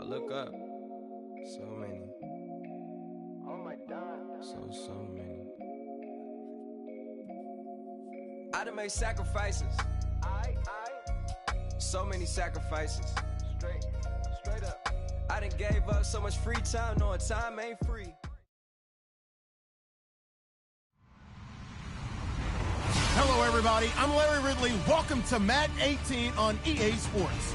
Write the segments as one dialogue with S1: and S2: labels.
S1: look up. So many.
S2: Oh my God.
S1: So many. I done made sacrifices. So many sacrifices.
S2: Straight up.
S1: I done gave up so much free time, knowing time ain't free.
S3: Hello, everybody. I'm Larry Ridley. Welcome to Madden 18 on EA Sports.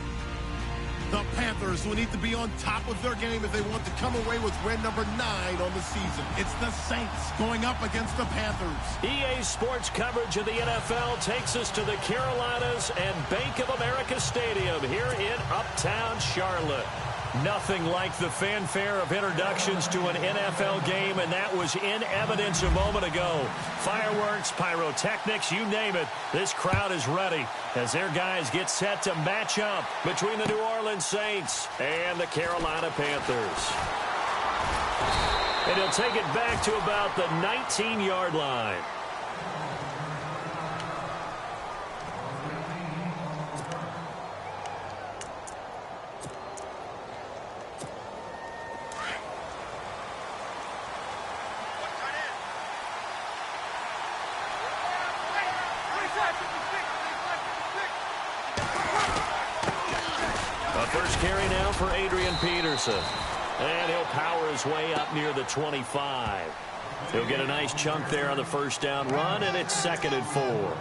S3: The Panthers will need to be on top of their game if they want to come away with win number 9 on the season. It's the Saints going up against the Panthers.
S4: EA Sports coverage of the NFL takes us to the Carolinas and Bank of America Stadium here in Uptown Charlotte. Nothing like the fanfare of introductions to an NFL game, and that was in evidence a moment ago. Fireworks, pyrotechnics, you name it. This crowd is ready as their guys get set to match up between the New Orleans Saints and the Carolina Panthers. And he'll take it back to about the 19-yard line. First carry now for Adrian Peterson. And he'll power his way up near the 25. He'll get a nice chunk there on the first down run, and it's 2nd and 4.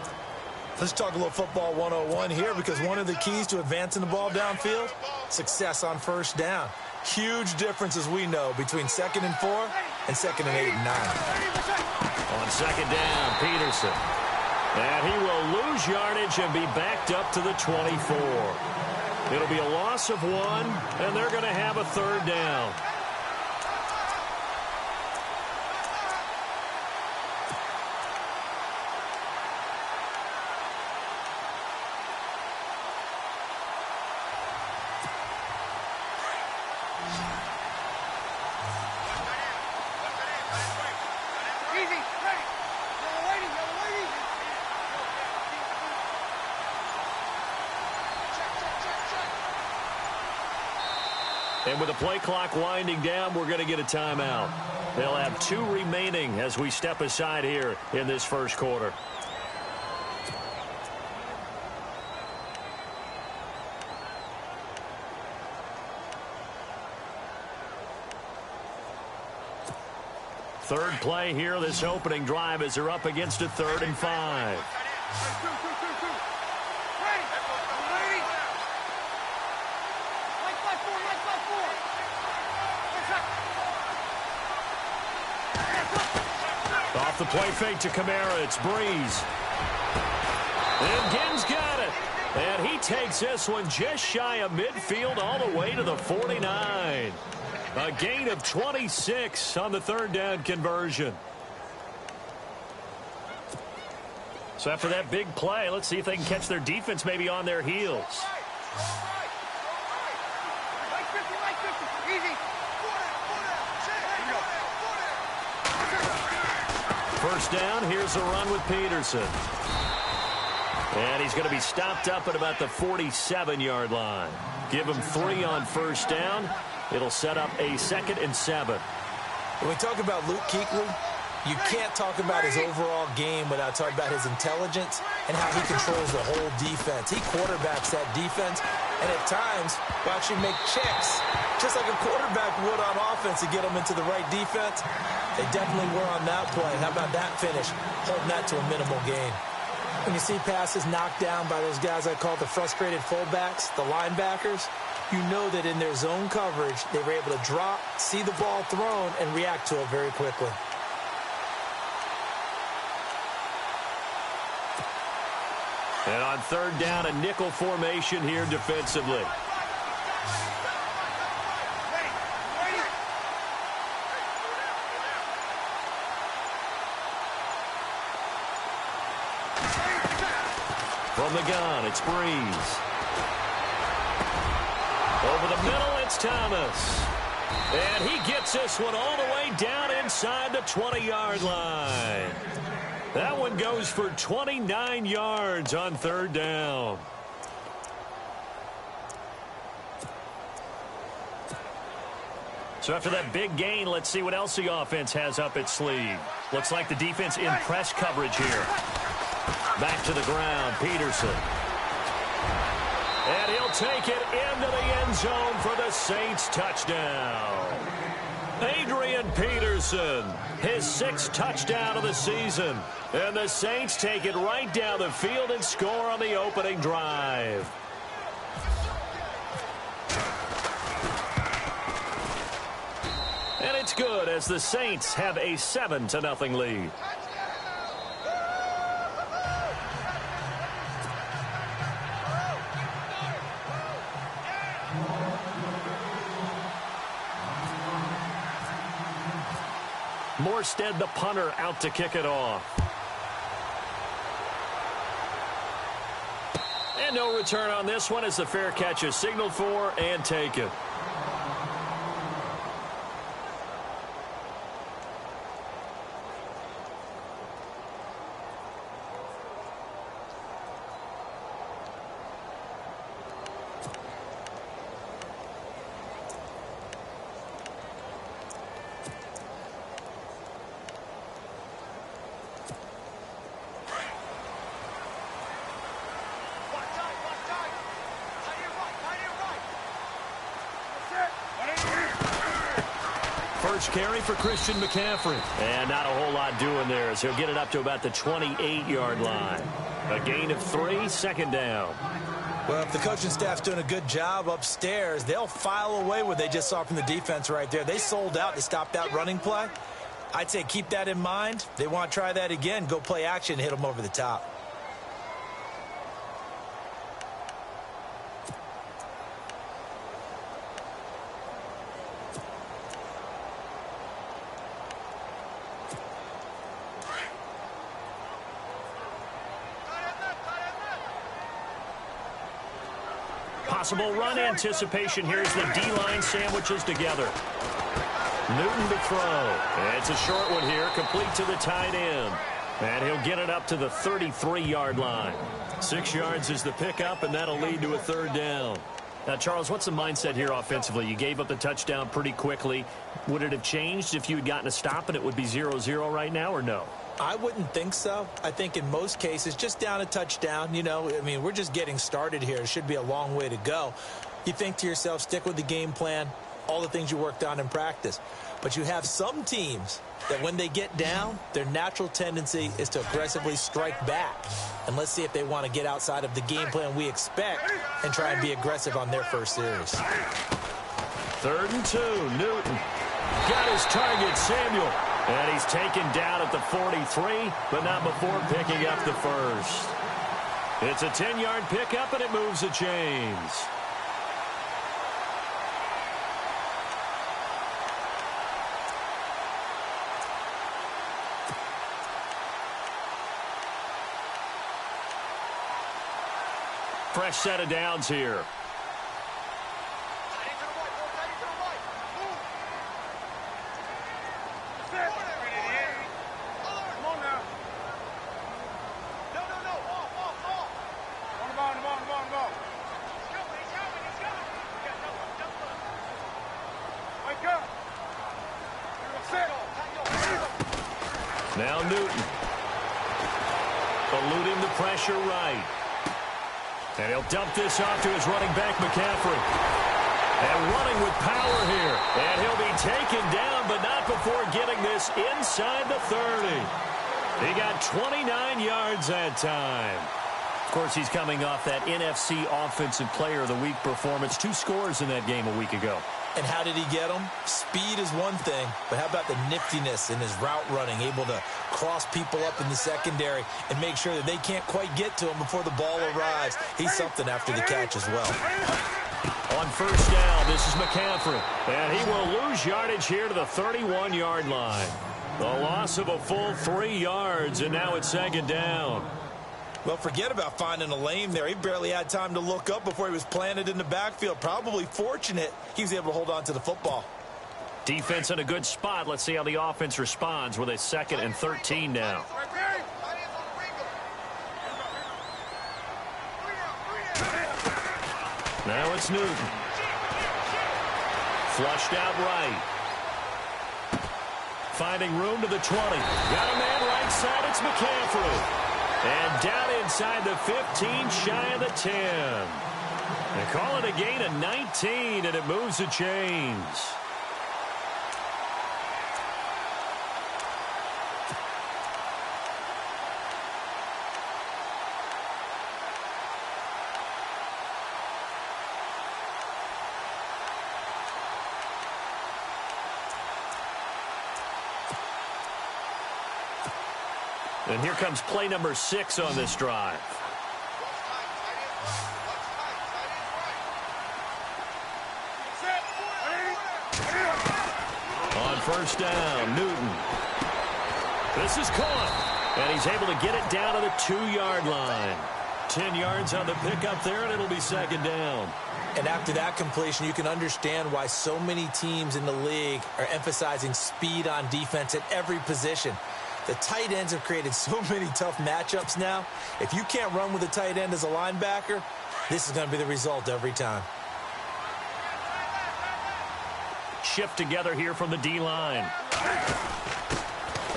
S5: Let's talk a little football 101 here, because one of the keys to advancing the ball downfield, success on first down. Huge difference, as we know, between 2nd and 4 and 2nd and 8 and 9.
S4: On 2nd down, Peterson. And he will lose yardage and be backed up to the 24. It'll be a loss of 1, and they're going to have a 3rd down. And with the play clock winding down, we're going to get a timeout. They'll have 2 remaining as we step aside here in this first quarter. Third play here, this opening drive, as they're up against a 3rd and 5. Off the play fake to Kamara, it's Breeze. And Ginn's got it. And he takes this one just shy of midfield all the way to the 49. A gain of 26 on the 3rd down conversion. So after that big play, let's see if they can catch their defense maybe on their heels. First down, here's a run with Peterson. And he's going to be stopped up at about the 47-yard line. Give him 3 on first down. It'll set up a 2nd and 7.
S5: When we talk about Luke Kuechly, you can't talk about his overall game without talking about his intelligence and how he controls the whole defense. He quarterbacks that defense, and at times will actually make checks, just like a quarterback would on offense, to get them into the right defense. They definitely were on that play. How about that finish? Holding that to a minimal gain. When you see passes knocked down by those guys I call the frustrated fullbacks, the linebackers, you know that in their zone coverage, they were able to drop, see the ball thrown, and react to it very quickly.
S4: And on 3rd down, a nickel formation here defensively. From the gun, it's Breeze. Over the middle, it's Thomas. And he gets this one all the way down inside the 20-yard line. That one goes for 29 yards on 3rd down. So after that big gain, let's see what else the offense has up its sleeve. Looks like the defense in press coverage here. Back to the ground, Peterson. And he'll take it into the end zone for the Saints touchdown. Adrian Peterson, his 6th touchdown of the season. And the Saints take it right down the field and score on the opening drive. And it's good as the Saints have a 7-0 lead. Morstead, the punter, out to kick it off. And no return on this one as the fair catch is signaled for and taken. First carry for Christian McCaffrey. And not a whole lot doing there as he'll get it up to about the 28-yard line. A gain of 3, 2nd down.
S5: Well, if the coaching staff's doing a good job upstairs, they'll file away what they just saw from the defense right there. They sold out to stop that running play. I'd say keep that in mind. They want to try that again. Go play action, hit them over the top.
S4: Possible run anticipation. Here's the D-line sandwiches together. Newton to throw. It's a short one here, complete to the tight end. And he'll get it up to the 33-yard line. 6 yards is the pickup, and that'll lead to a 3rd down. Now, Charles, what's the mindset here offensively? You gave up the touchdown pretty quickly. Would it have changed if you had gotten a stop and it would be 0-0 right now, or no?
S5: I wouldn't think so. I think in most cases, just down a touchdown, you know, I mean, we're just getting started here. It should be a long way to go. You think to yourself, stick with the game plan, all the things you worked on in practice. But you have some teams that when they get down, their natural tendency is to aggressively strike back. And let's see if they want to get outside of the game plan we expect and try and be aggressive on their first series.
S4: 3rd and 2, Newton. Got his target, Samuel. And he's taken down at the 43, but not before picking up the first. It's a 10-yard pickup, and it moves the chains. Fresh set of downs here. Now Newton. Eluding the pressure right. And he'll dump this off to his running back, McCaffrey. And running with power here. And he'll be taken down, but not before getting this inside the 30. He got 29 yards that time. Of course, he's coming off that NFC Offensive Player of the Week performance. 2 scores in that game a week ago.
S5: And how did he get them? Speed is one thing, but how about the niftiness in his route running, able to cross people up in the secondary and make sure that they can't quite get to him before the ball arrives. He's something after the catch as well.
S4: On first down, this is McCaffrey. And he will lose yardage here to the 31-yard line. The loss of a full 3 yards, and now it's 2nd down.
S5: Well, forget about finding a lane there. He barely had time to look up before he was planted in the backfield. Probably fortunate he was able to hold on to the football.
S4: Defense in a good spot. Let's see how the offense responds with a 2nd and 13 now. Now it's Newton. Flushed out right. finding room to the 20. Got a man right side. It's McCaffrey. And down inside the 15, shy of the 10. They call it a gain of 19, and it moves the chains. And here comes play number 6 on this drive. On first down, Newton. This is caught. And he's able to get it down to the 2-yard line. 10 yards on the pickup there, and it'll be second down.
S5: And after that completion, you can understand why so many teams in the league are emphasizing speed on defense at every position. The tight ends have created so many tough matchups now. If you can't run with a tight end as a linebacker, this is going to be the result every time.
S4: Shift together here from the D-line.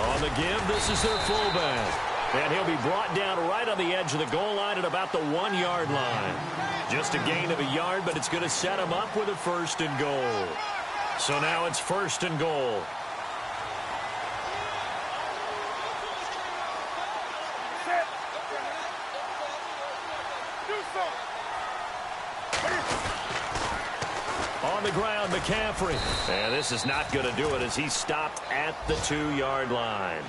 S4: On the give, this is their fullback. And he'll be brought down right on the edge of the goal line at about the 1-yard line. Just a gain of a yard, but it's going to set him up with a 1st and goal. So now it's 1st and goal. On the ground, McCaffrey. And this is not going to do it as he's stopped at the 2-yard line.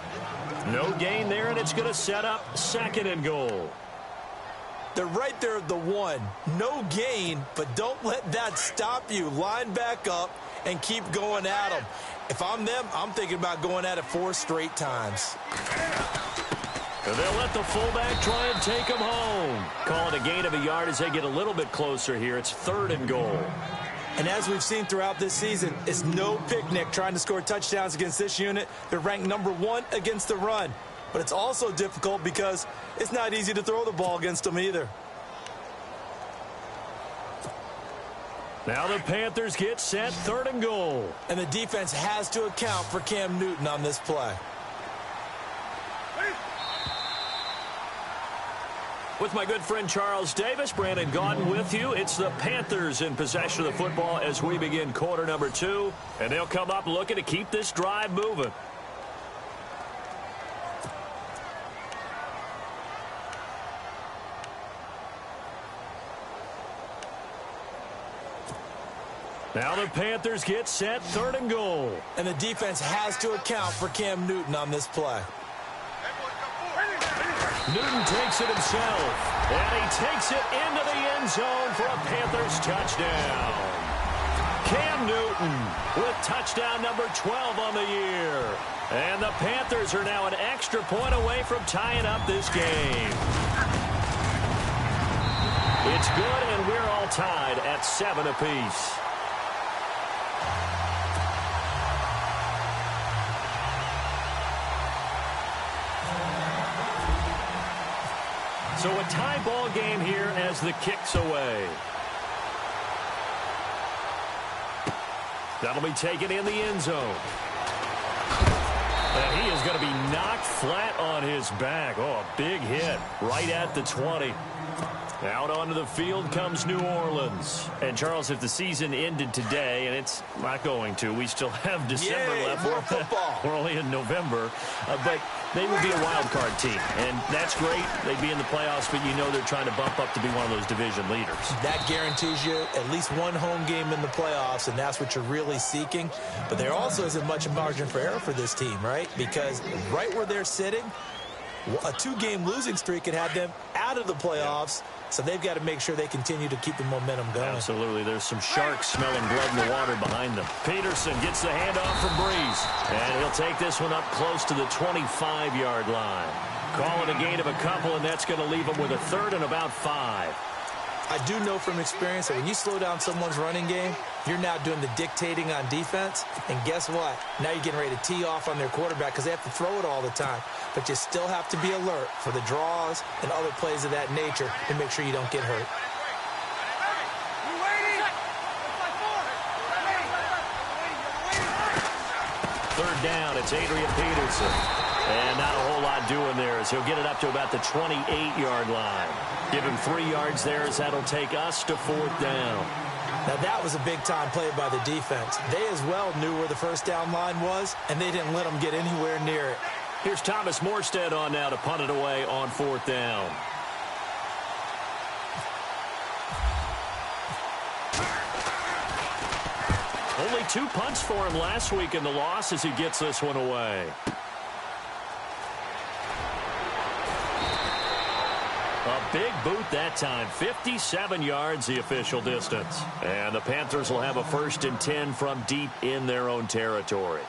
S4: No gain there, and it's going to set up 2nd and goal.
S5: They're right there at the 1. No gain, but don't let that stop you. Line back up and keep going at them. If I'm them, I'm thinking about going at it 4 straight times.
S4: And they'll let the fullback try and take him home. Call it a gain of a yard as they get a little bit closer here. It's 3rd and goal.
S5: And as we've seen throughout this season, it's no picnic trying to score touchdowns against this unit. They're ranked number 1 against the run. But it's also difficult because it's not easy to throw the ball against them either.
S4: Now the Panthers get set, 3rd and goal.
S5: And the defense has to account for Cam Newton on this play.
S4: With my good friend Charles Davis, Brandon Gaudin with you. It's the Panthers in possession of the football as we begin quarter number 2. And they'll come up looking to keep this drive moving. Now the Panthers get set, 3rd and goal.
S5: And the defense has to account for Cam Newton on this play.
S4: Newton takes it himself, and he takes it into the end zone for a Panthers touchdown. Cam Newton with touchdown number 12 on the year. And the Panthers are now an extra point away from tying up this game. It's good, and we're all tied at 7 apiece. So a tie ball game here as the kick's away. That'll be taken in the end zone. And he is going to be knocked flat on his back. Oh, a big hit right at the 20. Out onto the field comes New Orleans. And, Charles, if the season ended today, and it's not going to, we still have December left.
S5: More football.
S4: We're only in November. But they would be a wild card team. And that's great. They'd be in the playoffs, but you know they're trying to bump up to be one of those division leaders. That
S5: guarantees you at least one home game in the playoffs, and that's what you're really seeking. But there also isn't much margin for error for this team, right? Because right where they're sitting, a 2-game losing streak could have them out of the playoffs. So they've got to make sure they continue to keep the momentum going.
S4: Absolutely. There's some sharks smelling blood in the water behind them. Peterson gets the handoff from Breeze. And he'll take this one up close to the 25-yard line. Call it a gain of a couple, and that's going to leave them with a 3rd and about 5.
S5: I do know from experience that when you slow down someone's running game, you're now doing the dictating on defense. And guess what? Now you're getting ready to tee off on their quarterback because they have to throw it all the time. But you still have to be alert for the draws and other plays of that nature to make sure you don't get hurt.
S4: down. It's Adrian Peterson. And not a whole lot doing there as he'll get it up to about the 28-yard line. Give him 3 yards there as that'll take us to 4th down.
S5: Now, that was a big-time play by the defense. They as well knew where the first down line was, and they didn't let them get anywhere near it.
S4: Here's Thomas Morstead on now to punt it away on 4th down. Only 2 punts for him last week in the loss as he gets this one away. A big boot that time. 57 yards the official distance. And the Panthers will have a 1st and 10 from deep in their own territory.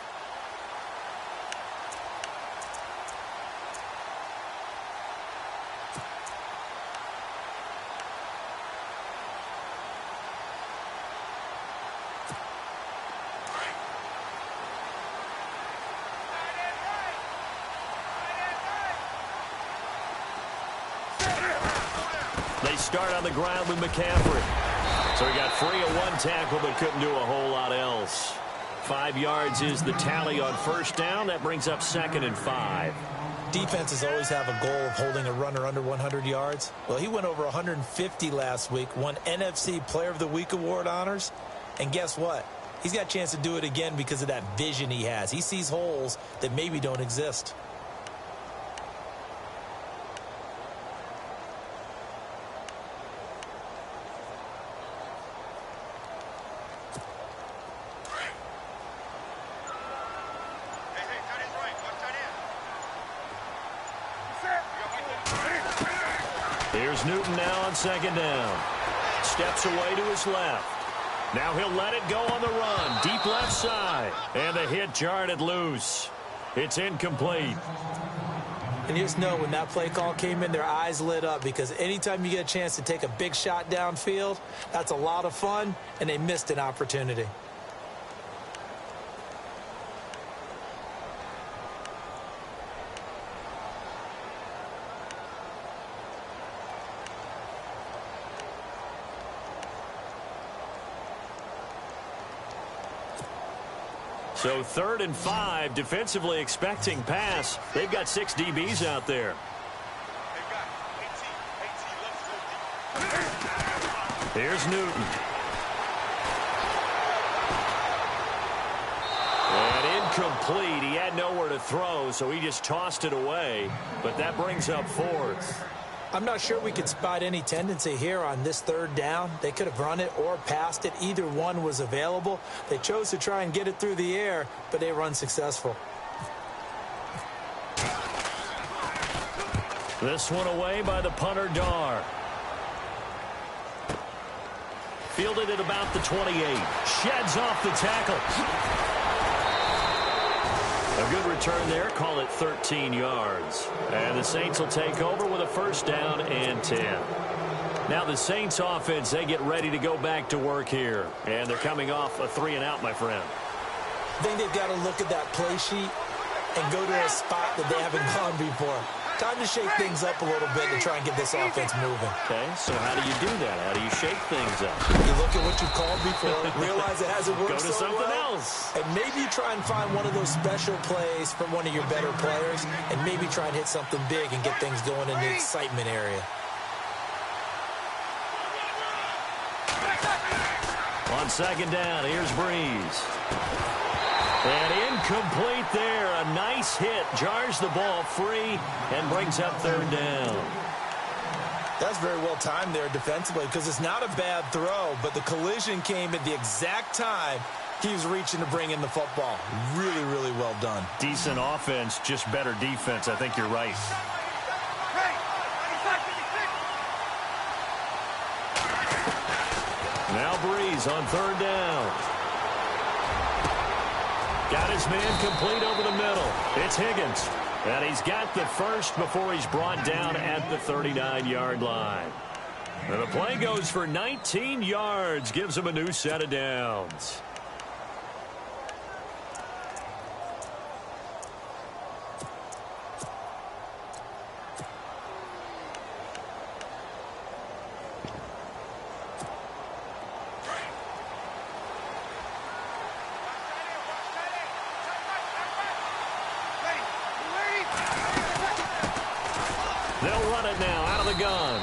S4: They start on the ground with McCaffrey. So he got free of 1 tackle but couldn't do a whole lot else. 5 yards is the tally on 1st down. That brings up 2nd and 5.
S5: Defenses always have a goal of holding a runner under 100 yards. Well, he went over 150 last week, won NFC Player of the Week award honors. And guess what? He's got a chance to do it again because of that vision he has. He sees holes that maybe don't exist.
S4: Here's Newton now on 2nd down. Steps away to his left. Now he'll let it go on the run. Deep left side. And the hit jarred it loose. It's incomplete.
S5: And you just know when that play call came in, their eyes lit up because anytime you get a chance to take a big shot downfield, that's a lot of fun, and they missed an opportunity.
S4: So 3rd and 5, defensively expecting pass. They've got 6 DBs out there. Here's Newton. And incomplete. He had nowhere to throw, so he just tossed it away. But that brings up 4th.
S5: I'm not sure we could spot any tendency here on this 3rd down. They could have run it or passed it. Either one was available. They chose to try and get it through the air, but they were unsuccessful.
S4: This one away by the punter, Dar. Fielded at about the 28. Sheds off the tackle. A good return there. Call it 13 yards. And the Saints will take over with a 1st down and 10. Now the Saints offense, they get ready to go back to work here. And they're coming off a 3-and-out, my friend.
S5: I think they've got to look at that play sheet and go to a spot that they haven't gone before. Time to shake things up a little bit to try and get this offense moving.
S4: Okay, so how do you do that? How do you shake things up?
S5: You look at what you've called before, realize it hasn't worked
S4: Go to
S5: so
S4: something
S5: well,
S4: else.
S5: and maybe you try and find one of those special plays from one of your better players, and maybe try and hit something big and get things going in the excitement area.
S4: On 2nd down, here's Breeze. And incomplete there. A nice hit. Jars the ball free and brings up 3rd down.
S5: That's very well timed there defensively because it's not a bad throw, but the collision came at the exact time he was reaching to bring in the football. Really, really well done.
S4: Decent offense, just better defense. I think you're right. Now Breeze on 3rd down. Got his man complete over the middle. It's Higgins. And he's got the 1st before he's brought down at the 39-yard line. And the play goes for 19 yards. Gives him a new set of downs. They'll run it now out of the gun.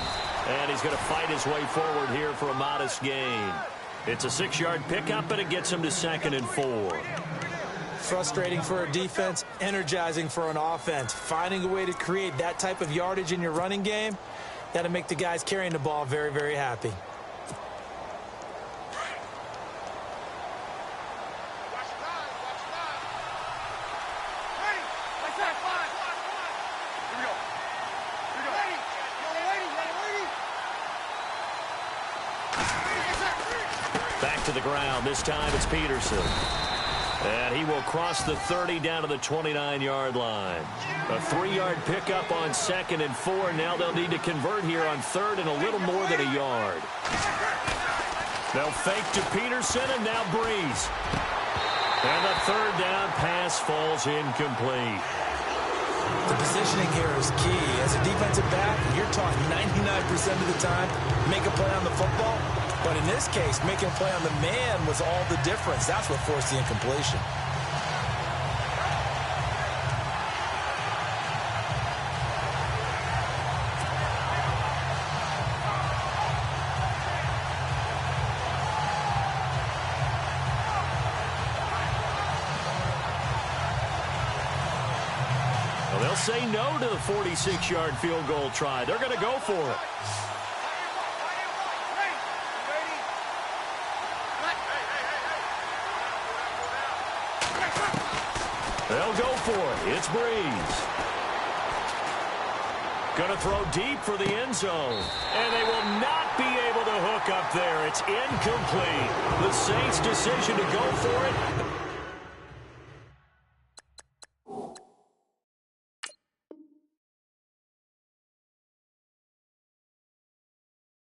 S4: And he's going to fight his way forward here for a modest gain. It's a 6-yard pickup, and it gets him to 2nd and 4.
S5: Frustrating for a defense, energizing for an offense. Finding a way to create that type of yardage in your running game, that'll make the guys carrying the ball very, very happy.
S4: Back to the ground. This time it's Peterson. And he will cross the 30 down to the 29-yard line. A 3-yard pickup on 2nd and 4. Now they'll need to convert here on 3rd and a little more than a yard. They'll fake to Peterson and now Breeze. And the 3rd down pass falls incomplete.
S5: The positioning here is key. As a defensive back, you're taught 99% of the time, make a play on the football. But in this case, making a play on the man was all the difference. That's what forced the incompletion.
S4: Well, they'll say no to the 46-yard field goal try. They're going to go for it. They'll go for it. It's Breeze. Going to throw deep for the end zone. And they will not be able to hook up there. It's incomplete. The Saints' decision to go for it.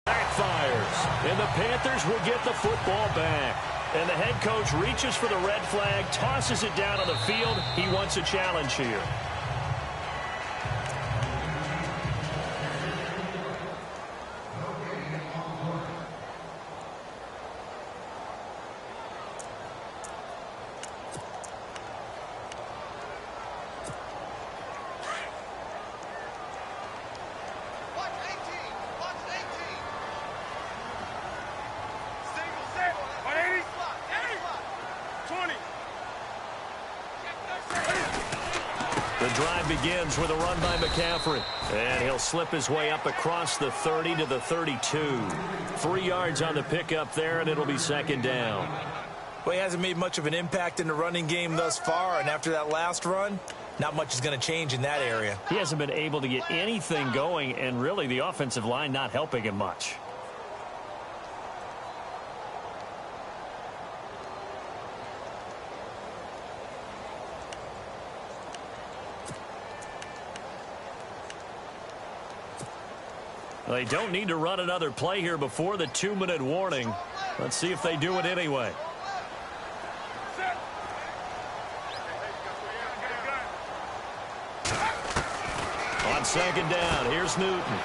S4: Backfires. And the Panthers will get the football back. And the head coach reaches for the red flag, tosses it down on the field. He wants a challenge here. The drive begins with a run by McCaffrey. And he'll slip his way up across the 30 to the 32. 3 yards on the pickup there, and it'll be 2nd down.
S5: Well, he hasn't made much of an impact in the running game thus far, and after that last run, not much is going to change in that area.
S4: He hasn't been able to get anything going, and really the offensive line not helping him much. They don't need to run another play here before the 2-minute warning. Let's see if they do it anyway. On 2nd down, here's Newton.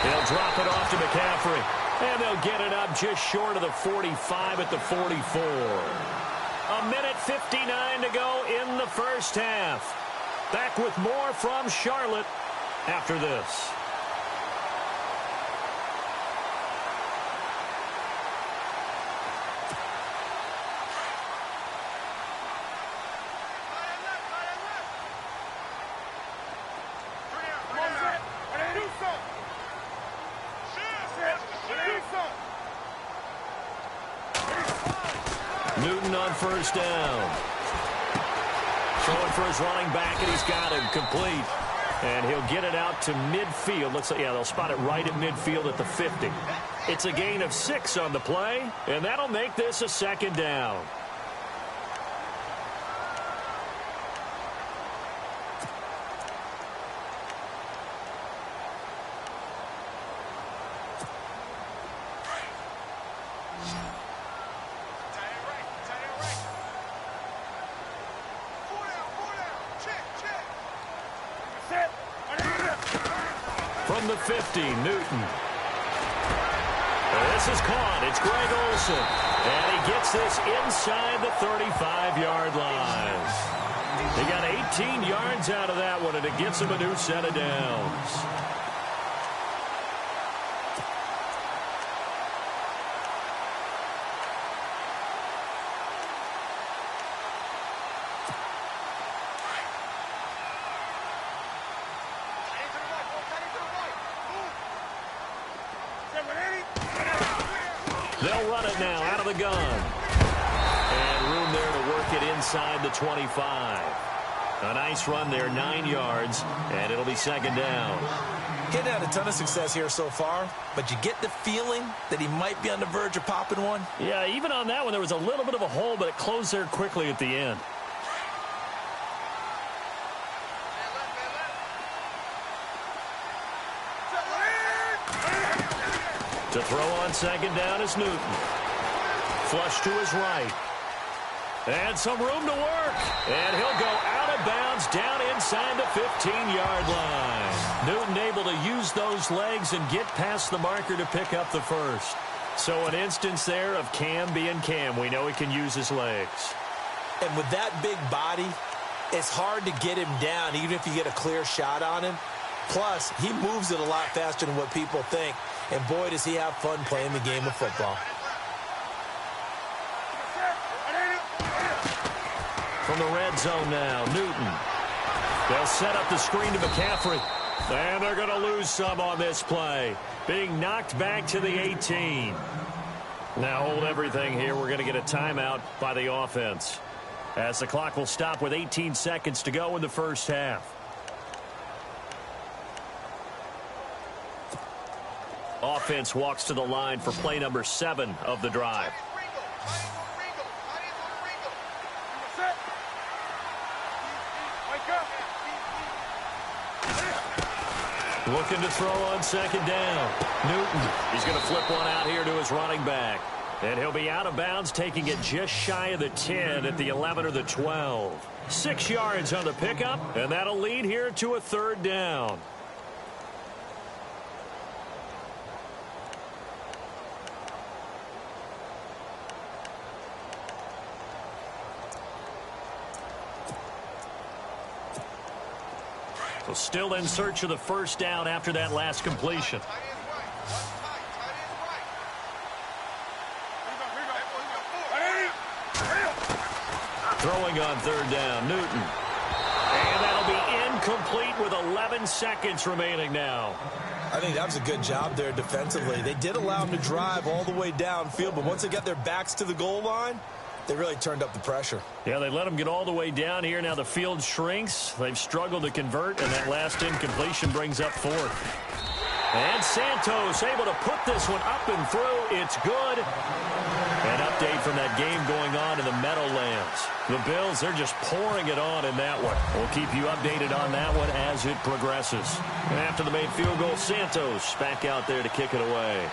S4: He'll drop it off to McCaffrey. And they'll get it up just short of the 45 at the 44. A minute 59 to go in the first half. Back with more from Charlotte after this. Newton on 1st down. Throwing for his running back, and he's got him complete. And he'll get it out to midfield. Looks like, yeah, they'll spot it right at midfield at the 50. It's a gain of 6 on the play, and that'll make this a 2nd down. From the 50, Newton. This is caught. It's Greg Olsen. And he gets this inside the 35-yard line. He got 18 yards out of that one, and it gets him a new set of downs. They'll run it now out of the gun. And room there to work it inside the 25. A nice run there, 9 yards, and it'll be second down.
S5: Getting had a ton of success here so far, but you get the feeling that he might be on the verge of popping one.
S4: Yeah, even on that one, there was a little bit of a hole, but it closed there quickly at the end. To throw on second down is Newton. Flush to his right. And some room to work. And he'll go out of bounds down inside the 15-yard line. Newton able to use those legs and get past the marker to pick up the first. So an instance there of Cam being Cam. We know he can use his legs.
S5: And with that big body, it's hard to get him down even if you get a clear shot on him. Plus, he moves it a lot faster than what people think. And boy, does he have fun playing the game of football.
S4: From the red zone now, Newton. They'll set up the screen to McCaffrey. And they're going to lose some on this play. Being knocked back to the 18. Now hold everything here. We're going to get a timeout by the offense, as the clock will stop with 18 seconds to go in the first half. Offense walks to the line for play number 7 of the drive. Looking to throw on second down. Newton. He's going to flip one out here to his running back. And he'll be out of bounds, taking it just shy of the 10 at the 11 or the 12. 6 yards on the pickup, and that'll lead here to a third down. So still in search of the first down after that last completion. Throwing on third down, Newton. And that'll be incomplete with 11 seconds remaining now.
S5: I think that was a good job there defensively. They did allow him to drive all the way downfield, but once they got their backs to the goal line, they really turned up the pressure.
S4: Yeah, they let them get all the way down here. Now the field shrinks. They've struggled to convert, and that last incompletion brings up fourth. And Santos able to put this one up and through. It's good. An update from that game going on in the Meadowlands. The Bills, they're just pouring it on in that one. We'll keep you updated on that one as it progresses. And after the made field goal, Santos back out there to kick it away.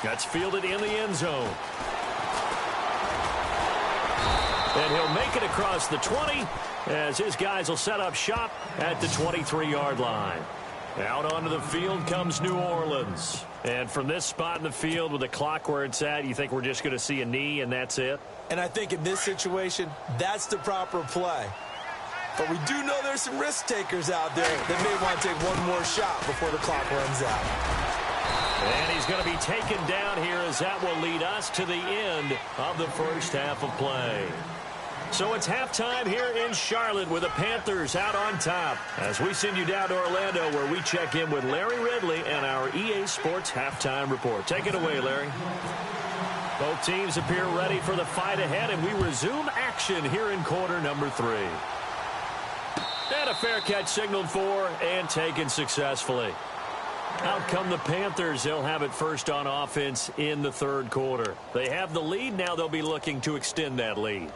S4: That's fielded in the end zone. And he'll make it across the 20 as his guys will set up shop at the 23-yard line. Out onto the field comes New Orleans. And from this spot in the field with the clock where it's at, you think we're just going to see a knee and that's it?
S5: And I think in this situation, that's the proper play. But we do know there's some risk takers out there that may want to take one more shot before the clock runs out.
S4: And he's going to be taken down here as that will lead us to the end of the first half of play. So it's halftime here in Charlotte with the Panthers out on top as we send you down to Orlando where we check in with Larry Ridley and our EA Sports Halftime Report. Take it away, Larry. Both teams appear ready for the fight ahead, and we resume action here in quarter number 3. And a fair catch signaled for and taken successfully. Out come the Panthers. They'll have it first on offense in the third quarter. They have the lead. Now they'll be looking to extend that lead.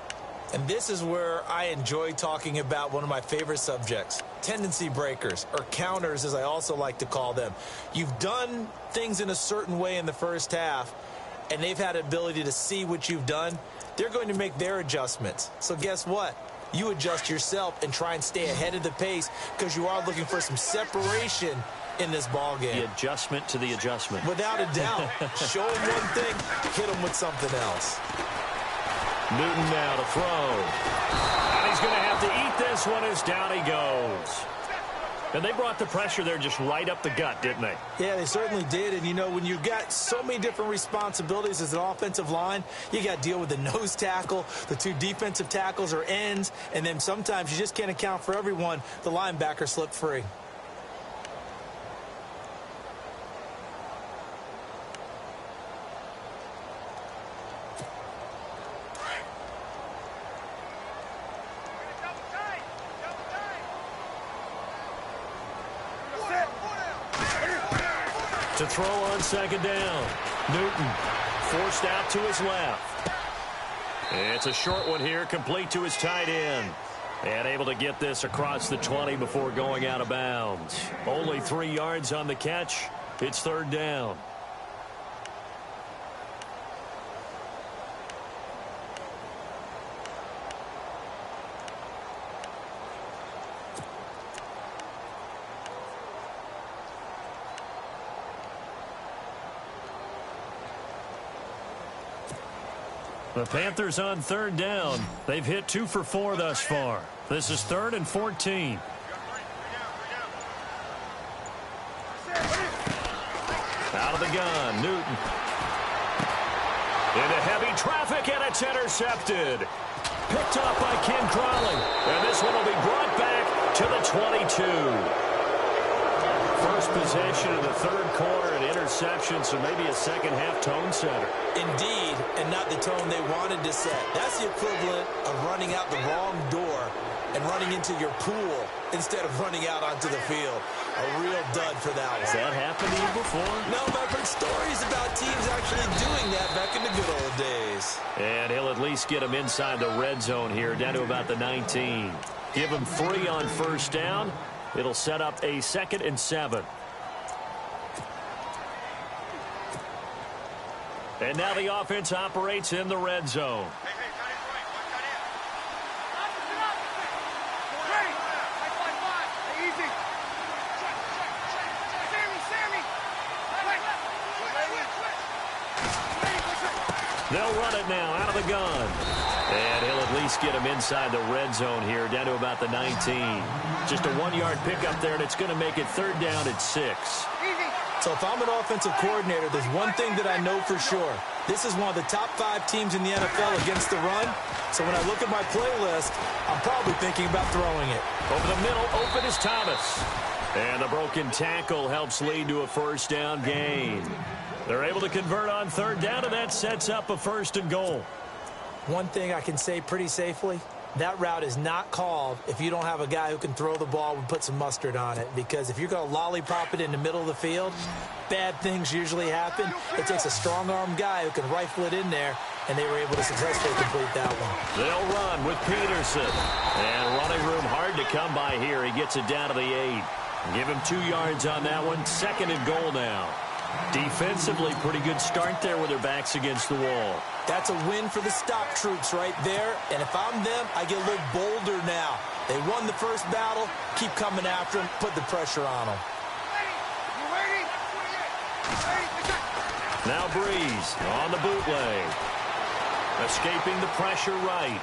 S5: And this is where I enjoy talking about one of my favorite subjects, tendency breakers, or counters as I also like to call them. You've done things in a certain way in the first half, and they've had the ability to see what you've done. They're going to make their adjustments. So guess what? You adjust yourself and try and stay ahead of the pace because you are looking for some separation in this ball game.
S4: The adjustment to the adjustment.
S5: Without a doubt. Show him one thing, hit him with something else.
S4: Newton now to throw. And he's going to have to eat this one as down he goes. And they brought the pressure there just right up the gut, didn't they?
S5: Yeah, they certainly did. And, you know, when you've got so many different responsibilities as an offensive line, you got to deal with the nose tackle, the 2 defensive tackles or ends, and then sometimes you just can't account for everyone. The linebacker slipped free.
S4: To throw on second down. Newton forced out to his left. It's a short one here, complete to his tight end. And able to get this across the 20 before going out of bounds. Only 3 yards on the catch. It's third down. The Panthers on third down. They've hit 2 for 4 thus far. This is 3rd and 14. Out of the gun, Newton. Into heavy traffic, and it's intercepted. Picked up by Ken Crawley. And this one will be brought back to the 22. First possession of the third quarter, an interception, so maybe a second-half tone setter.
S5: Indeed, and not the tone they wanted to set. That's the equivalent of running out the wrong door and running into your pool instead of running out onto the field. A real dud for that one.
S4: Has that happened to you before?
S5: No, but I've heard stories about teams actually doing that back in the good old days.
S4: And he'll at least get him inside the red zone here, down to about the 19. Give him 3 on first down. It'll set up a 2nd and 7. And now the offense operates in the red zone. They'll run it now out of the gun. And he'll at least get him inside the red zone here, down to about the 19. Just a 1-yard pickup there, and it's going to make it third down at 6.
S5: So if I'm an offensive coordinator, there's one thing that I know for sure. This is one of the top 5 teams in the NFL against the run. So when I look at my playlist, I'm probably thinking about throwing it.
S4: Over the middle, open is Thomas. And the broken tackle helps lead to a first down gain. They're able to convert on third down, and that sets up a 1st and goal.
S5: One thing I can say pretty safely, that route is not called if you don't have a guy who can throw the ball and put some mustard on it. Because if you're going to lollipop it in the middle of the field, bad things usually happen. It takes a strong-arm guy who can rifle it in there, and they were able to successfully complete that one.
S4: They'll run with Peterson. And running room hard to come by here. He gets it down to the 8. Give him 2 yards on that one. 2nd and goal now. Defensively, pretty good start there with their backs against the wall.
S5: That's a win for the stop troops right there. And if I'm them, I get a little bolder now. They won the first battle. Keep coming after them. Put the pressure on them.
S4: Now Breeze on the bootleg. Escaping the pressure right.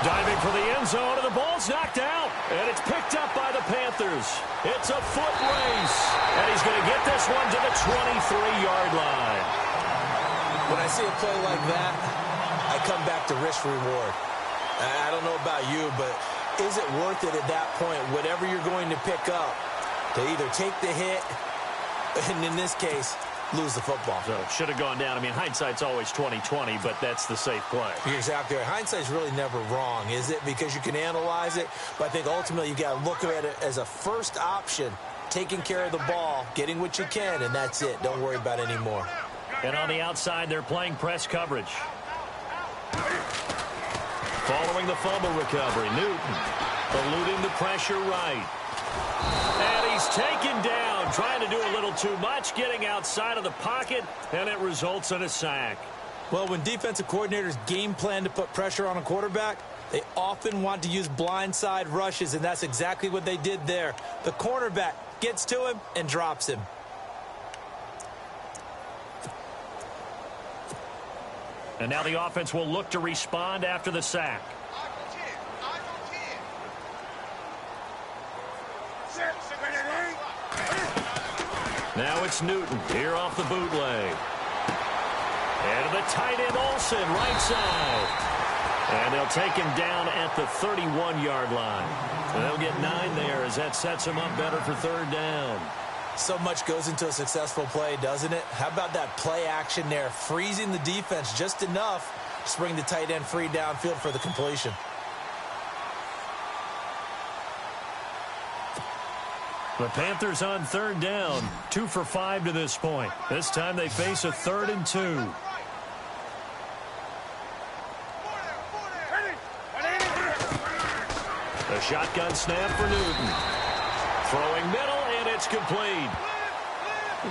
S4: Diving for the end zone, and the ball's knocked out. And it's picked up by the Panthers. It's a foot race. And he's going to get this one to the 23-yard line.
S5: When I see a play like that, I come back to risk-reward. I don't know about you, but is it worth it at that point, whatever you're going to pick up, to either take the hit, and in this case, lose the football?
S4: So it should have gone down. I mean, hindsight's always 20/20, but that's the safe play.
S5: You're exactly right. Hindsight's really never wrong, is it? Because you can analyze it, but I think ultimately you got to look at it as a first option, taking care of the ball, getting what you can, and that's it. Don't worry about it anymore.
S4: And on the outside, they're playing press coverage. Following the fumble recovery, Newton eluding the pressure right. And he's taken down, trying to do a little too much, getting outside of the pocket, and it results in a sack.
S5: Well, when defensive coordinators game plan to put pressure on a quarterback, they often want to use blindside rushes, and that's exactly what they did there. The cornerback gets to him and drops him.
S4: And now the offense will look to respond after the sack. Now it's Newton here off the bootleg. And to the tight end Olsen, right side. And they'll take him down at the 31-yard line. And they'll get 9 there as that sets him up better for third down.
S5: So much goes into a successful play, doesn't it? How about that play action there, freezing the defense just enough to bring the tight end free downfield for the completion.
S4: The Panthers on third down, 2 for 5 to this point. This time they face a 3rd and 2. The shotgun snap for Newton. Throwing middle, and it's complete.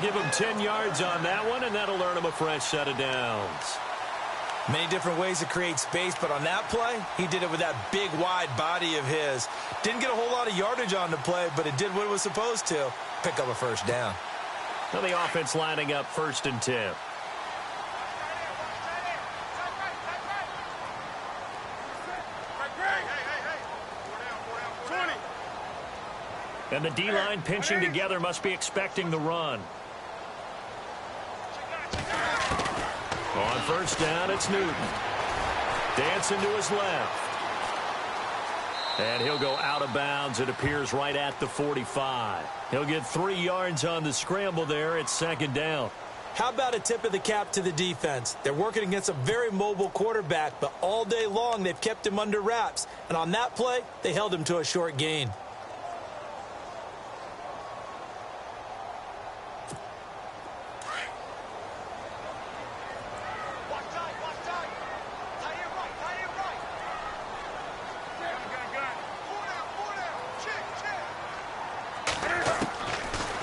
S4: Give him 10 yards on that one, and that'll earn him a fresh set of downs.
S5: Many different ways to create space, but on that play, he did it with that big, wide body of his. Didn't get a whole lot of yardage on the play, but it did what it was supposed to. Pick up a first down.
S4: Now the offense lining up 1st and 10. And the D-line pinching together must be expecting the run. On first down, it's Newton. Dancing to his left. And he'll go out of bounds, it appears, right at the 45. He'll get 3 yards on the scramble there. It's 2nd down.
S5: How about a tip of the cap to the defense? They're working against a very mobile quarterback, but all day long they've kept him under wraps. And on that play, they held him to a short gain.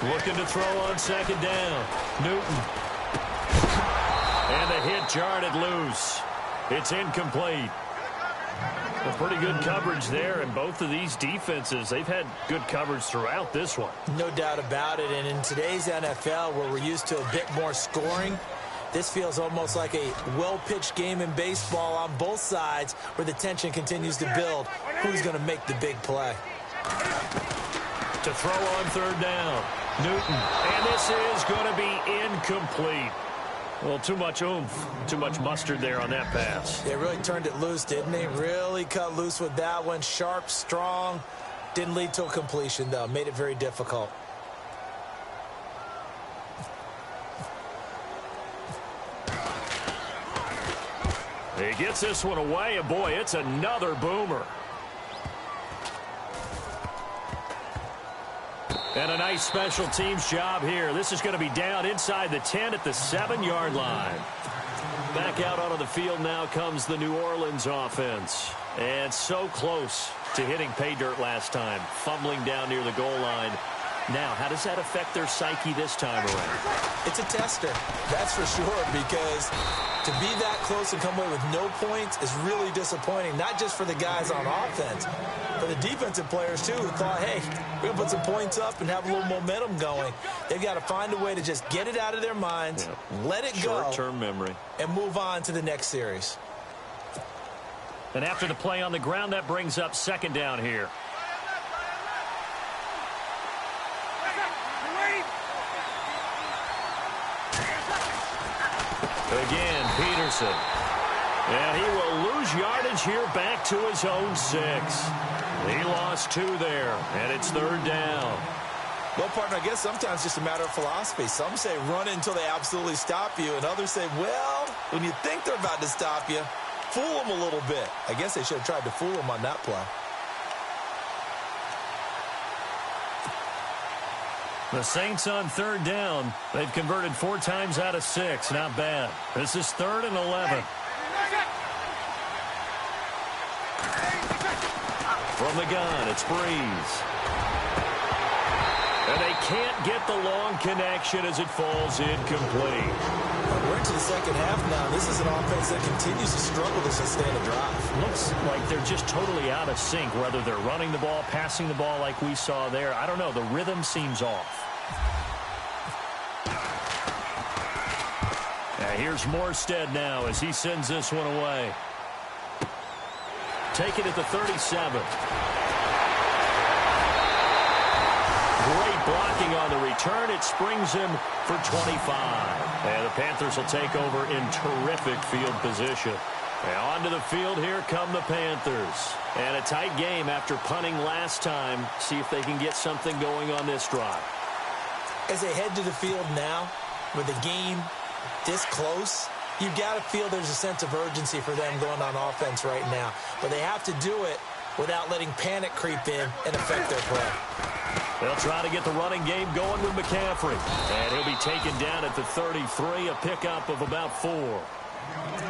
S4: Looking to throw on 2nd down. Newton. And the hit jarred it loose. It's incomplete. A pretty good coverage there, and both of these defenses, they've had good coverage throughout this one.
S5: No doubt about it, and in today's NFL, where we're used to a bit more scoring, this feels almost like a well-pitched game in baseball on both sides where the tension continues to build. Who's going to make the big play?
S4: To throw on 3rd down. Newton, and this is going to be incomplete. Well, too much oomph, too much mustard there on that pass.
S5: They really turned it loose, didn't they? Really cut loose with that one. Sharp, strong. Didn't lead to a completion, though. Made it very difficult.
S4: He gets this one away, and boy, it's another boomer. And a nice special teams job here. This is going to be down inside the 10 at the 7-yard line. Back out onto the field now comes the New Orleans offense. And so close to hitting pay dirt last time. Fumbling down near the goal line. Now, how does that affect their psyche this time around?
S5: It's a tester, that's for sure, because to be that close and come away with no points is really disappointing, not just for the guys on offense, but the defensive players, too, who thought, hey, we're going to put some points up and have a little momentum going. They've got to find a way to just get it out of their minds, let it go,
S4: short-term memory,
S5: and move on to the next series.
S4: And after the play on the ground, that brings up 2nd down here. Again, Peterson. And he will lose yardage here back to his own 6. He lost 2 there, and it's 3rd down.
S5: Well, partner, I guess sometimes it's just a matter of philosophy. Some say run until they absolutely stop you, and others say, well, when you think they're about to stop you, fool them a little bit. I guess they should have tried to fool them on that play.
S4: The Saints on 3rd down. They've converted 4 times out of 6. Not bad. This is 3rd and 11. From the gun, it's Breeze. And they can't get the long connection as it falls incomplete.
S5: We're into the second half now. This is an offense that continues to struggle to sustain a drive.
S4: Looks like they're just totally out of sync, whether they're running the ball, passing the ball like we saw there. I don't know. The rhythm seems off. Here's Morstead now as he sends this one away. Take it at the 37. Great blocking on the return. It springs him for 25. And the Panthers will take over in terrific field position. And onto the field, here come the Panthers. And a tight game after punting last time. See if they can get something going on this drive.
S5: As they head to the field now, with the game this close, you've got to feel there's a sense of urgency for them going on offense right now. But they have to do it without letting panic creep in and affect their play.
S4: They'll try to get the running game going with McCaffrey. And he'll be taken down at the 33, a pickup of about 4.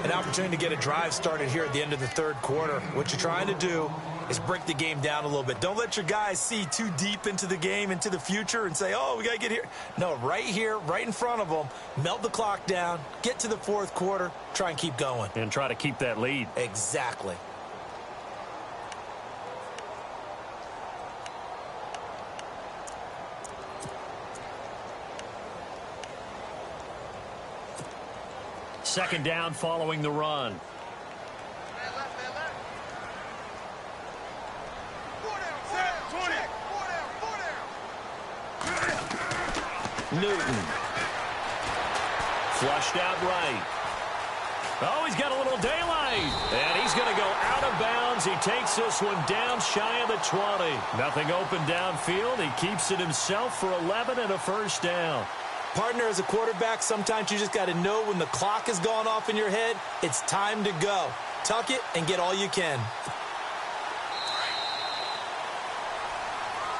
S5: An opportunity to get a drive started here at the end of the third quarter. What you're trying to do is break the game down a little bit. Don't let your guys see too deep into the game, into the future, and say, oh, we got to get here. No, right here, right in front of them, melt the clock down, get to the fourth quarter, try and keep going.
S4: And try to keep that lead.
S5: Exactly.
S4: Second down following the run. Newton. Flushed out right. Oh, he's got a little daylight. And he's going to go out of bounds. He takes this one down shy of the 20. Nothing open downfield. He keeps it himself for 11 and a first down.
S5: Partner, as a quarterback, sometimes you just got to know when the clock has gone off in your head, it's time to go. Tuck it and get all you can.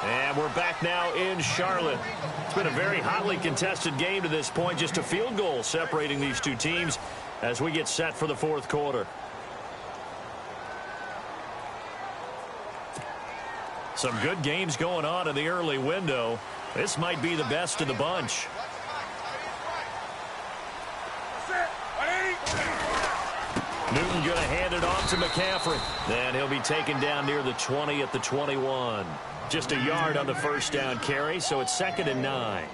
S4: And we're back now in Charlotte. It's been a very hotly contested game to this point. Just a field goal separating these two teams as we get set for the fourth quarter. Some good games going on in the early window. This might be the best of the bunch. Newton going to hand it off to McCaffrey. And he'll be taken down near the 20 at the 21. Just a yard on the first down carry, so it's 2nd and 9.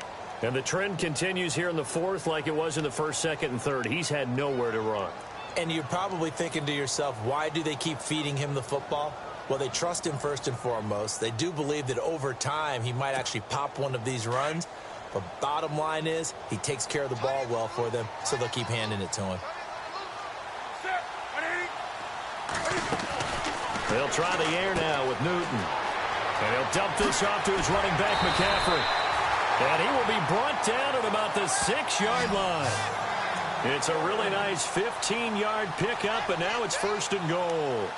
S4: And the trend continues here in the fourth like it was in the first, second, and third. He's had nowhere to run.
S5: And you're probably thinking to yourself, why do they keep feeding him the football? Well, they trust him first and foremost. They do believe that over time he might actually pop one of these runs. But bottom line is he takes care of the ball well for them, so they'll keep handing it to him.
S4: They'll try the air now with Newton. And he'll dump this off to his running back, McCaffrey. And he will be brought down at about the 6-yard line. It's a really nice 15-yard pickup, and now it's 1st and goal.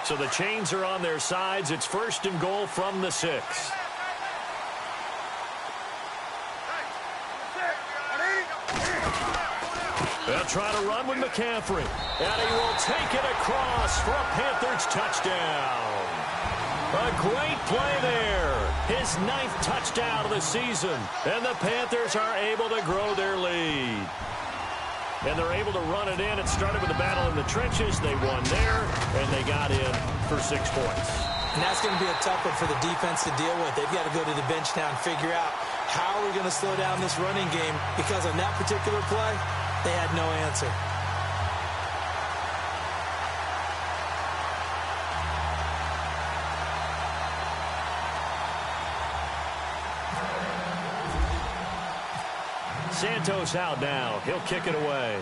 S4: So the chains are on their sides. It's 1st and goal from the 6. They'll try to run with McCaffrey. And he will take it across for a Panthers touchdown. A great play there. His 9th touchdown of the season. And the Panthers are able to grow their lead. And they're able to run it in. It started with a battle in the trenches. They won there, and they got in for 6 points.
S5: And that's going to be a tough one for the defense to deal with. They've got to go to the bench now and figure out how we're going to slow down this running game, because on that particular play, they had no answer.
S4: Santos out now. He'll kick it away.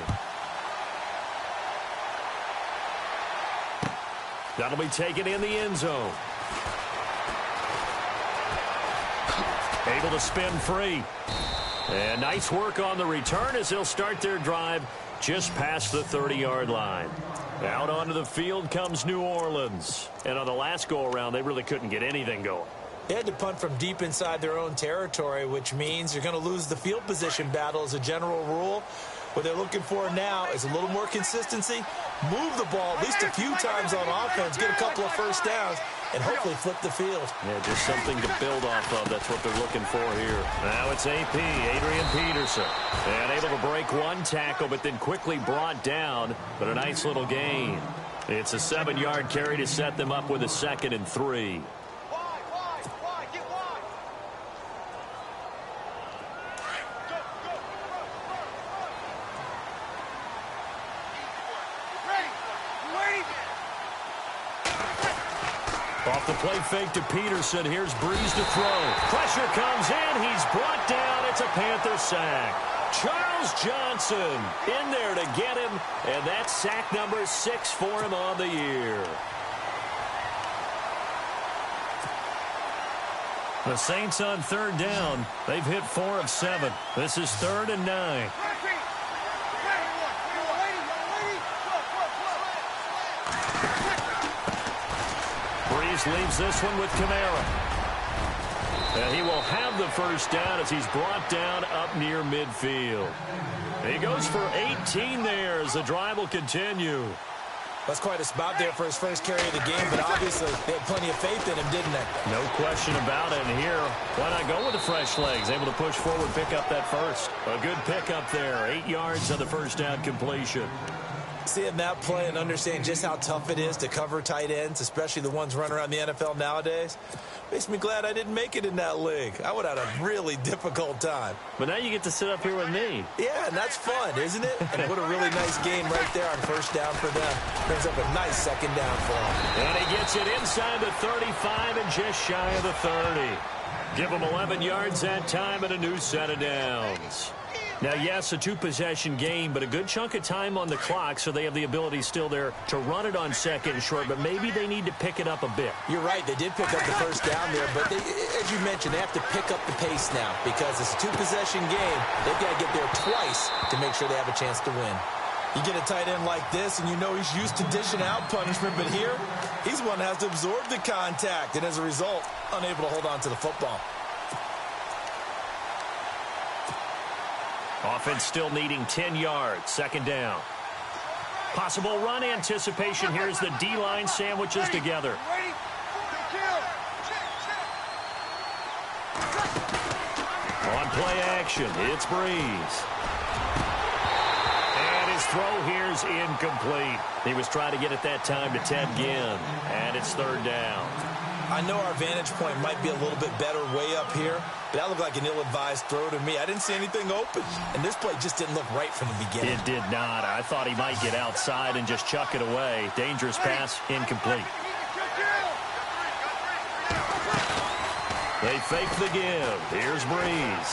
S4: That'll be taken in the end zone. Able to spin free. And nice work on the return as they'll start their drive just past the 30-yard line. Out onto the field comes New Orleans. And on the last go-around, they really couldn't get anything going.
S5: They had to punt from deep inside their own territory, which means you're going to lose the field position battle as a general rule. What they're looking for now is a little more consistency, move the ball at least a few times on offense, get a couple of first downs, and hopefully flip the field.
S4: Yeah, just something to build off of. That's what they're looking for here. Now it's AP, Adrian Peterson. And able to break one tackle, but then quickly brought down. But a nice little gain. It's a 7-yard carry to set them up with a 2nd and 3. Off the play fake to Peterson. Here's Breeze to throw. Pressure comes in. He's brought down. It's a Panther sack. Charles Johnson in there to get him. And that's sack number 6 for him on the year. The Saints on third down. They've hit 4 of 7. This is 3rd and 9. Breeze leaves this one with Kamara. And he will have the first down as he's brought down up near midfield. He goes for 18 there as the drive will continue.
S5: That's quite a spot there for his first carry of the game, but obviously they had plenty of faith in him, didn't they?
S4: No question about it. And here, why not go with the fresh legs? Able to push forward, pick up that first. A good pickup there. 8 yards on the first down completion.
S5: Seeing that play and understanding just how tough it is to cover tight ends, especially the ones running around the NFL nowadays, makes me glad I didn't make it in that league. I would have had a really difficult time.
S4: But now you get to sit up here with me.
S5: Yeah, and that's fun, isn't it? And what a really nice game right there on first down for them. Brings up a nice second down for them.
S4: And he gets it inside the 35 and just shy of the 30. Give him 11 yards that time and a new set of downs. Now, yes, a 2-possession game, but a good chunk of time on the clock, so they have the ability still there to run it on second and short, but maybe they need to pick it up a bit.
S5: You're right. They did pick up the first down there, but they, as you mentioned, they have to pick up the pace now because it's a 2-possession game. They've got to get there twice to make sure they have a chance to win. You get a tight end like this, and you know he's used to dishing out punishment, but here, he's one that has to absorb the contact, and as a result, unable to hold on to the football.
S4: Offense still needing 10 yards. Second down. Possible run anticipation here as the D-line sandwiches together. On play action, it's Breeze. And his throw here's incomplete. He was trying to get it that time to Ted Ginn. And it's third down.
S5: I know our vantage point might be a little bit better way up here, but that looked like an ill-advised throw to me. I didn't see anything open, and this play just didn't look right from the beginning.
S4: It did not. I thought he might get outside and just chuck it away. Dangerous pass, incomplete. They fake the give. Here's Breeze.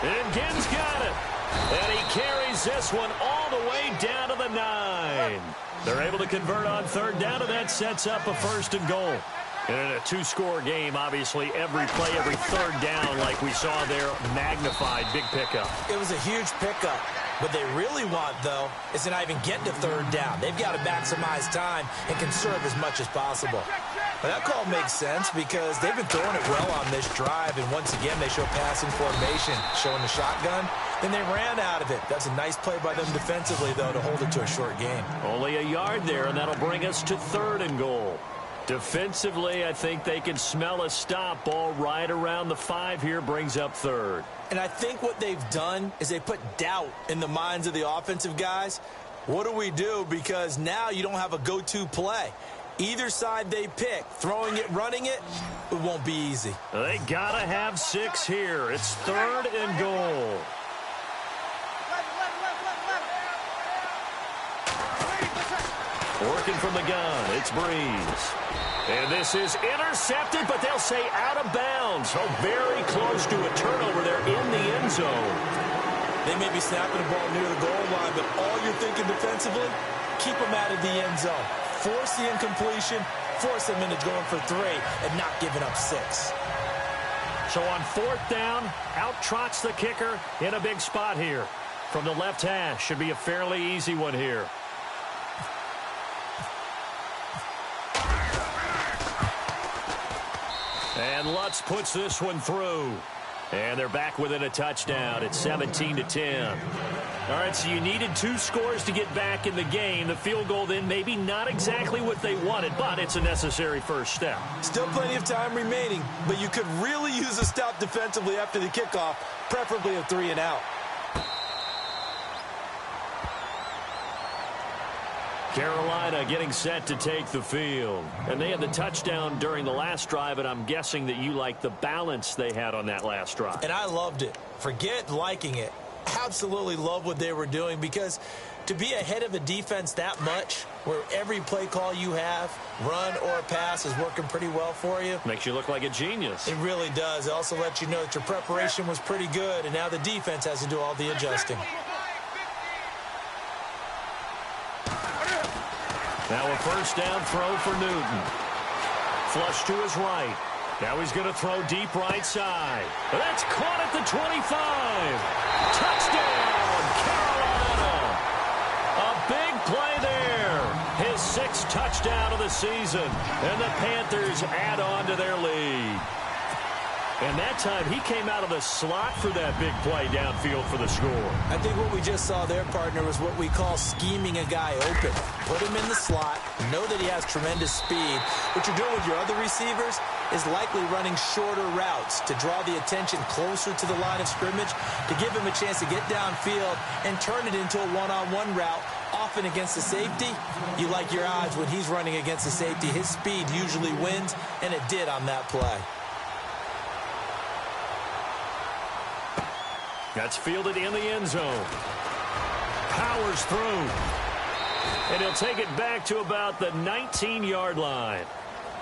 S4: And Ginn's got it. And he carries this one all the way down to the 9. They're able to convert on third down, and that sets up a 1st and goal. And in a 2-score game, obviously, every play, every third down, like we saw there, magnified, big pickup.
S5: It was a huge pickup. What they really want, though, is to not even get to third down. They've got to maximize time and conserve as much as possible. But that call makes sense because they've been throwing it well on this drive, and once again, they show passing formation, showing the shotgun. Then they ran out of it. That's a nice play by them defensively, though, to hold it to a short game.
S4: Only a yard there, and that'll bring us to 3rd and goal. Defensively, I think they can smell a stop. Ball right around the 5 here, brings up 3rd.
S5: And I think what they've done is they put doubt in the minds of the offensive guys. What do we do? Because now you don't have a go-to play. Either side they pick, throwing it, running it, it won't be easy.
S4: They got to have 6 here. It's 3rd and goal. Working from the gun, it's Breeze. And this is intercepted, but they'll say out of bounds. So very close to a turnover there in the end zone.
S5: They may be snapping the ball near the goal line, but all you're thinking defensively, keep them out of the end zone. Force the incompletion, force them into going for 3, and not giving up 6.
S4: So on 4th down, out trots the kicker in a big spot here. From the left hash, should be a fairly easy one here. And Lutz puts this one through. And they're back within a touchdown. It's 17-10. All right, so you needed 2 scores to get back in the game. The field goal then maybe not exactly what they wanted, but it's a necessary first step.
S5: Still plenty of time remaining, but you could really use a stop defensively after the kickoff, preferably a 3 and out.
S4: Carolina getting set to take the field. And they had the touchdown during the last drive, and I'm guessing that you like the balance they had on that last drive.
S5: And I loved it. Forget liking it. Absolutely love what they were doing because to be ahead of a defense that much, where every play call you have, run or pass, is working pretty well for you.
S4: Makes you look like a genius.
S5: It really does. It also lets you know that your preparation was pretty good, and now the defense has to do all the adjusting.
S4: Now a first down throw for Newton. Flush to his right. Now he's going to throw deep right side. That's caught at the 25. Touchdown, Carolina. A big play there. His 6th touchdown of the season. And the Panthers add on to their lead. And that time, he came out of the slot for that big play downfield for the score.
S5: I think what we just saw there, partner, was what we call scheming a guy open. Put him in the slot, know that he has tremendous speed. What you're doing with your other receivers is likely running shorter routes to draw the attention closer to the line of scrimmage, to give him a chance to get downfield and turn it into a one-on-one route. Often against the safety, you like your odds when he's running against the safety. His speed usually wins, and it did on that play.
S4: That's fielded in the end zone. Powers through. And he'll take it back to about the 19-yard line.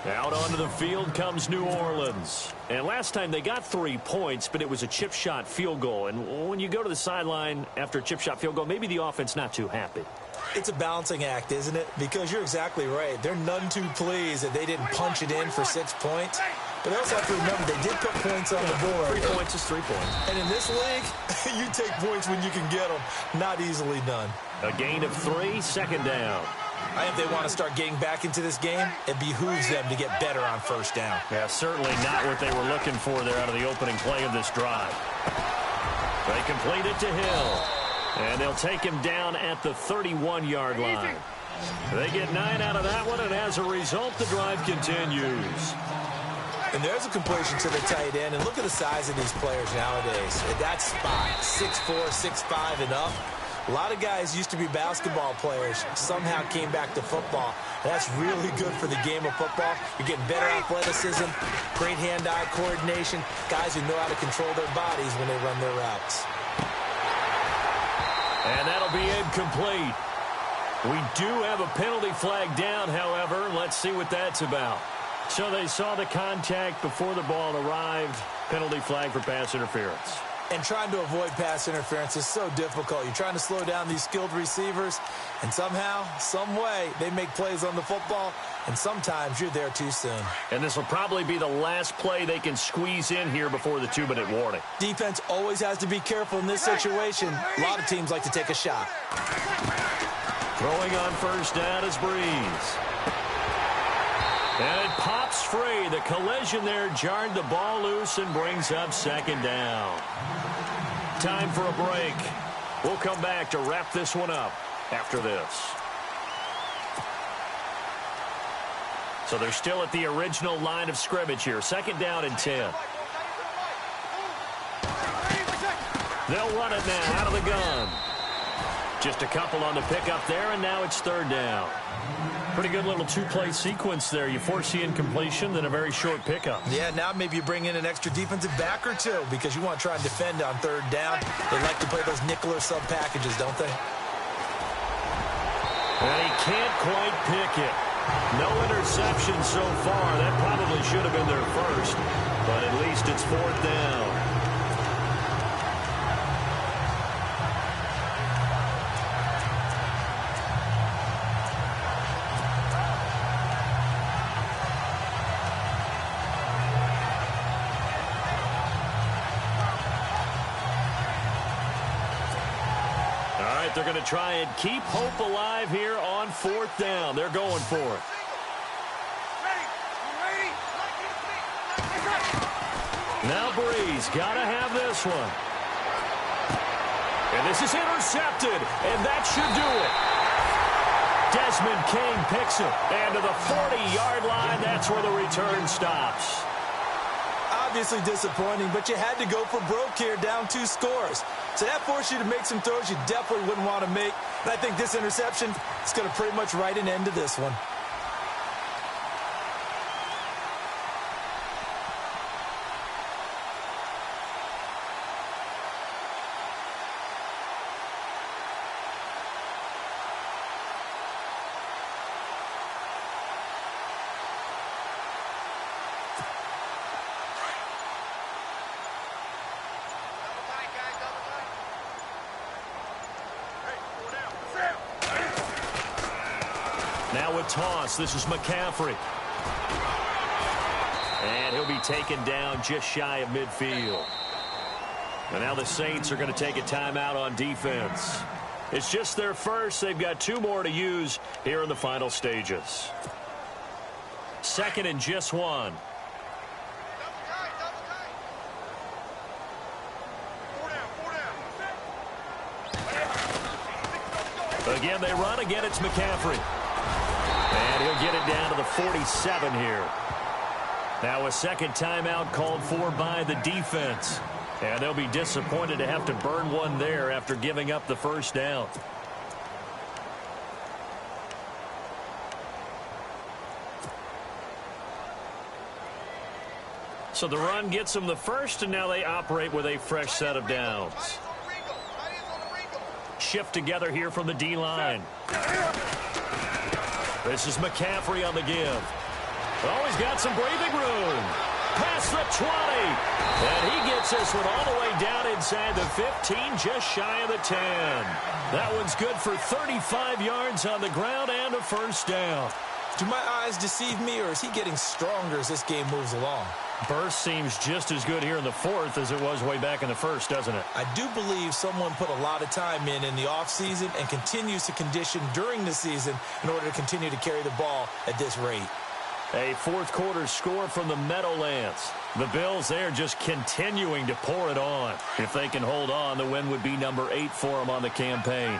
S4: Out onto the field comes New Orleans. And last time they got 3 points, but it was a chip shot field goal. And when you go to the sideline after a chip shot field goal, maybe the offense not too happy.
S5: It's a balancing act, isn't it? Because you're exactly right. They're none too pleased that they didn't punch it in for 6 points. But they also have to remember they did put points on the board.
S4: 3 points is 3 points.
S5: And in this league, you take points when you can get them. Not easily done.
S4: A gain of 3, second down.
S5: I think they want to start getting back into this game. It behooves them to get better on first down.
S4: Yeah, certainly not what they were looking for there out of the opening play of this drive. They complete it to Hill. And they'll take him down at the 31-yard line. They get 9 out of that one, and as a result, the drive continues.
S5: And there's a completion to the tight end. And look at the size of these players nowadays. At that spot, 6'4", 6'5", and up. A lot of guys used to be basketball players, somehow came back to football. That's really good for the game of football. You're getting better athleticism, great hand-eye coordination, guys who know how to control their bodies when they run their routes.
S4: And that'll be incomplete. We do have a penalty flag down, however. Let's see what that's about. So they saw the contact before the ball arrived. Penalty flag for pass interference.
S5: And trying to avoid pass interference is so difficult. You're trying to slow down these skilled receivers, and somehow, some way, they make plays on the football, and sometimes you're there too soon.
S4: And this will probably be the last play they can squeeze in here before the 2-minute warning.
S5: Defense always has to be careful in this situation. A lot of teams like to take a shot.
S4: Throwing on first down is Breeze. And it pops free. The collision there jarred the ball loose and brings up second down. Time for a break. We'll come back to wrap this one up after this. So they're still at the original line of scrimmage here. Second down and 10. They'll run it now out of the gun. Just a couple on the pickup there, and now it's third down. Pretty good little two-play sequence there. You force the incompletion, then a very short pickup.
S5: Yeah, now maybe you bring in an extra defensive back or two because you want to try and defend on third down. They like to play those nickel or sub packages, don't they?
S4: And he can't quite pick it. No interception so far. That probably should have been their first, but at least it's fourth down. They're going to try and keep hope alive here on fourth down. They're going for it. Now Breeze got to have this one. And this is intercepted, and that should do it. Desmond King picks it. And to the 40-yard line, that's where the return stops.
S5: Obviously disappointing, but you had to go for broke here, down 2 scores. So that forced you to make some throws you definitely wouldn't want to make. And I think this interception is going to pretty much write an end to this one.
S4: Now a toss. This is McCaffrey. And he'll be taken down just shy of midfield. And now the Saints are going to take a timeout on defense. It's just their first. They've got 2 more to use here in the final stages. 2nd and just 1. Again, they run. Again, it's McCaffrey. And he'll get it down to the 47 here. Now a second timeout called for by the defense. And they'll be disappointed to have to burn one there after giving up the first down. So the run gets them the first, and now they operate with a fresh set of downs. Shift together here from the D-line. This is McCaffrey on the give. Oh, he's got some breathing room. Past the 20. And he gets this one all the way down inside the 15, just shy of the 10. That one's good for 35 yards on the ground and a first down.
S5: Do my eyes deceive me, or is he getting stronger as this game moves along?
S4: Burst seems just as good here in the 4th as it was way back in the 1st, doesn't it?
S5: I do believe someone put a lot of time in the offseason and continues to condition during the season in order to continue to carry the ball at this rate.
S4: A 4th quarter score from the Meadowlands. The Bills there just continuing to pour it on. If they can hold on, the win would be number 8 for them on the campaign.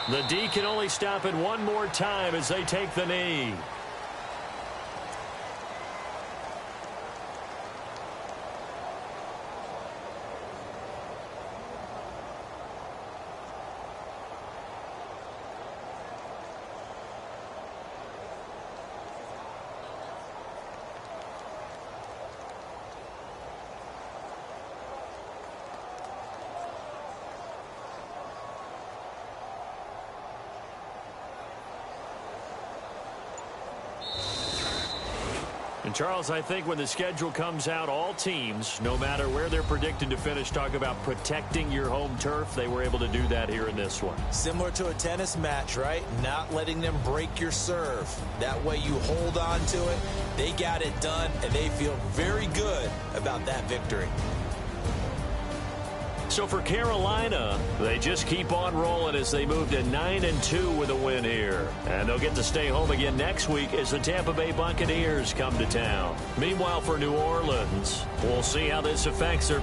S4: The D can only stop it one more time as they take the knee. And, Charles, I think when the schedule comes out, all teams, no matter where they're predicted to finish, talk about protecting your home turf. They were able to do that here in this one.
S5: Similar to a tennis match, right? Not letting them break your serve. That way you hold on to it. They got it done, and they feel very good about that victory.
S4: So for Carolina, they just keep on rolling as they move to 9-2 with a win here. And they'll get to stay home again next week as the Tampa Bay Buccaneers come to town. Meanwhile, for New Orleans, we'll see how this affects their